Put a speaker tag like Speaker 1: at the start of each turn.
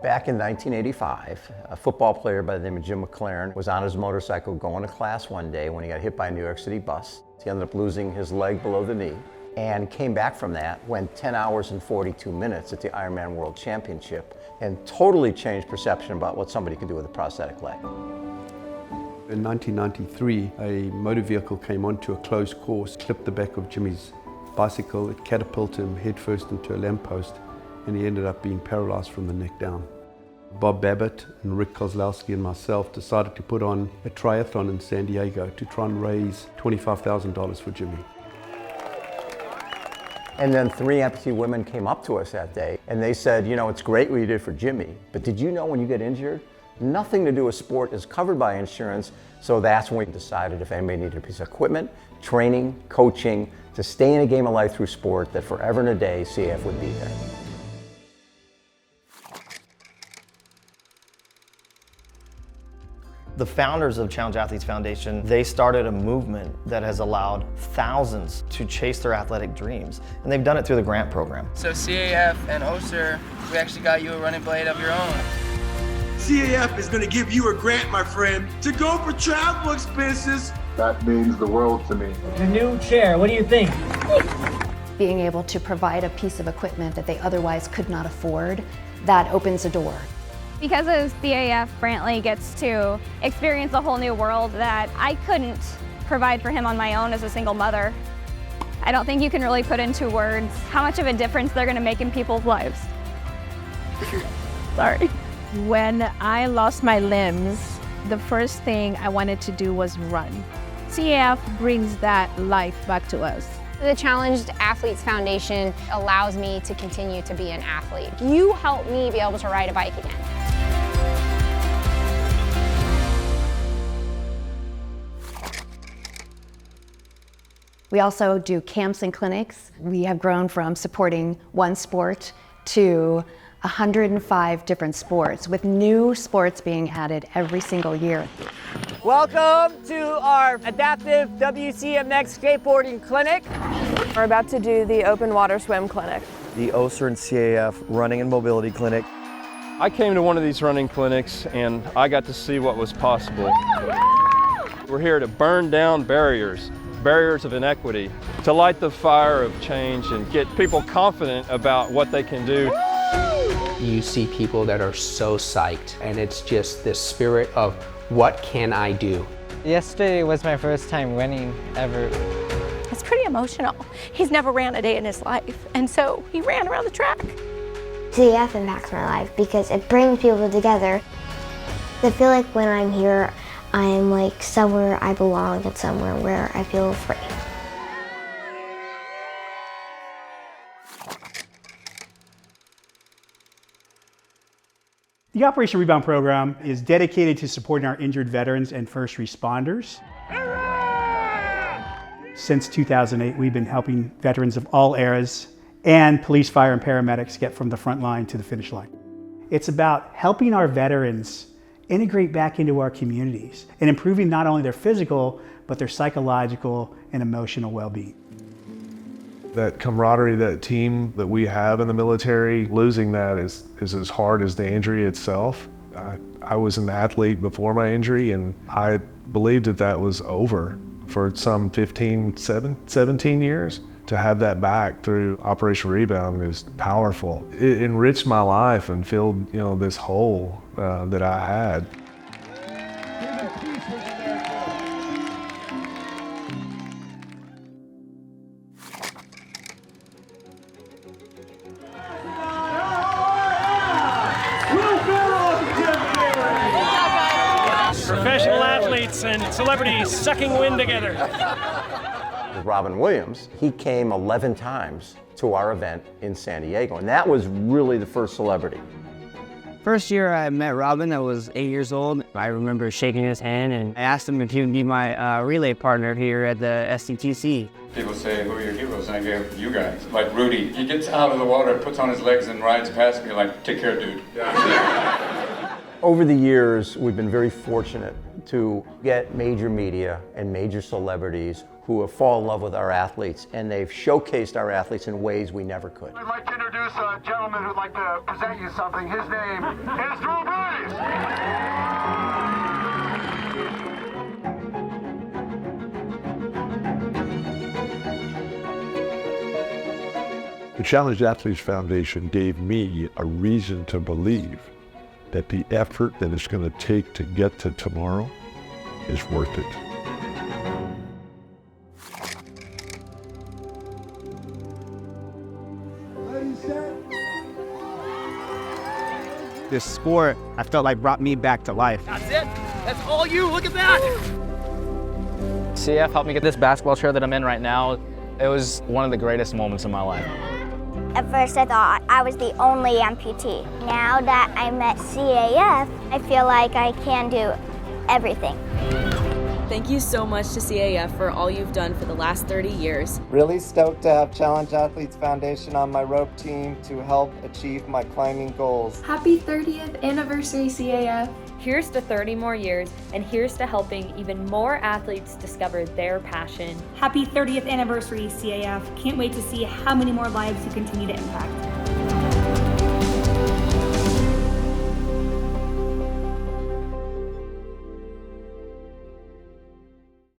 Speaker 1: Back in 1985, a football player by the name of Jim McLaren was on his motorcycle going to class one day when he got hit by a New York City bus. He ended up losing his leg below the knee and came back from that, went 10 hours and 42 minutes at the Ironman World Championship and totally changed perception about what somebody can do with a prosthetic leg.
Speaker 2: In 1993, a motor vehicle came onto a closed course, clipped the back of Jimmy's bicycle, it catapulted him headfirst into a lamppost, and he ended up being paralyzed from the neck down. Bob Babbitt and Rick Kozlowski and myself decided to put on a triathlon in San Diego to try and raise $25,000 for Jimmy.
Speaker 1: And then 3 amputee women came up to us that day and they said, you know, it's great what you did for Jimmy, but did you know when you get injured, nothing to do with sport is covered by insurance, so that's when we decided if anybody needed a piece of equipment, training, coaching, to stay in a game of life through sport, that forever and a day CAF would be there.
Speaker 3: The founders of Challenge Athletes Foundation, they started a movement that has allowed thousands to chase their athletic dreams, and they've done it through the grant program.
Speaker 4: So CAF and OSER, we actually got you a running blade of your own.
Speaker 5: CAF is going to give you a grant, my friend, to go for travel expenses.
Speaker 6: That means the world to me.
Speaker 7: The new chair, what do you think?
Speaker 8: Being able to provide a piece of equipment that they otherwise could not afford, that opens a door.
Speaker 9: Because of CAF, Brantley gets to experience a whole new world that I couldn't provide for him on my own as a single mother. I don't think you can really put into words how much of a difference they're going to make in people's lives. Sorry.
Speaker 10: When I lost my limbs, the first thing I wanted to do was run. CAF brings that life back to us.
Speaker 11: The Challenged Athletes Foundation allows me to continue to be an athlete. You help me be able to ride a bike again.
Speaker 8: We also do camps and clinics. We have grown from supporting one sport to 105 different sports, with new sports being added every single year.
Speaker 7: Welcome to our adaptive WCMX skateboarding clinic.
Speaker 12: We're about to do the open water swim clinic.
Speaker 3: The OSER and CAF Running and Mobility Clinic.
Speaker 13: I came to one of these running clinics and I got to see what was possible. We're here to burn down barriers of inequity, to light the fire of change and get people confident about what they can do.
Speaker 14: You see people that are so psyched, and it's just this spirit of, what can I do?
Speaker 7: Yesterday was my first time running ever.
Speaker 10: It's pretty emotional. He's never ran a day in his life, and so he ran around the track.
Speaker 15: CAF impacts my life because it brings people together. I feel like when I'm here, I'm like somewhere I belong and somewhere where I feel free.
Speaker 16: The Operation Rebound program is dedicated to supporting our injured veterans and first responders. Since 2008, we've been helping veterans of all eras and police, fire, and paramedics get from the front line to the finish line. It's about helping our veterans integrate back into our communities and improving not only their physical, but their psychological and emotional well-being.
Speaker 17: That camaraderie, that team that we have in the military, losing that is as hard as the injury itself. I was an athlete before my injury, and I believed that was over for some 17 years. To have that back through Operation Rebound is powerful. It enriched my life and filled, this hole that I had.
Speaker 18: Professional athletes and celebrities sucking wind together.
Speaker 1: Robin Williams, he came 11 times to our event in San Diego, and that was really the first celebrity.
Speaker 7: First year I met Robin, I was 8 years old. I remember shaking his hand and I asked him if he would be my relay partner here at the SCTC.
Speaker 6: People say, who are your heroes? And I go, you guys. Like Rudy, he gets out of the water, puts on his legs and rides past me like, take care, dude.
Speaker 1: Over the years, we've been very fortunate to get major media and major celebrities who have fallen in love with our athletes, and they've showcased our athletes in ways we never could.
Speaker 19: I'd like to introduce a gentleman who'd like to present you something. His name is Drew Brees.
Speaker 20: The Challenged Athletes Foundation gave me a reason to believe that the effort that it's going to take to get to tomorrow is worth it.
Speaker 7: This sport, I felt like brought me back to life.
Speaker 4: That's it. That's all you. Look at that.
Speaker 21: CAF helped me get this basketball chair that I'm in right now. It was one of the greatest moments of my life.
Speaker 15: At first I thought I was the only amputee. Now that I met CAF, I feel like I can do everything.
Speaker 22: Thank you so much to CAF for all you've done for the last 30 years.
Speaker 23: Really stoked to have Challenged Athletes Foundation on my rope team to help achieve my climbing goals.
Speaker 24: Happy 30th anniversary, CAF.
Speaker 22: Here's to 30 more years, and here's to helping even more athletes discover their passion.
Speaker 25: Happy 30th anniversary, CAF. Can't wait to see how many more lives you continue to impact.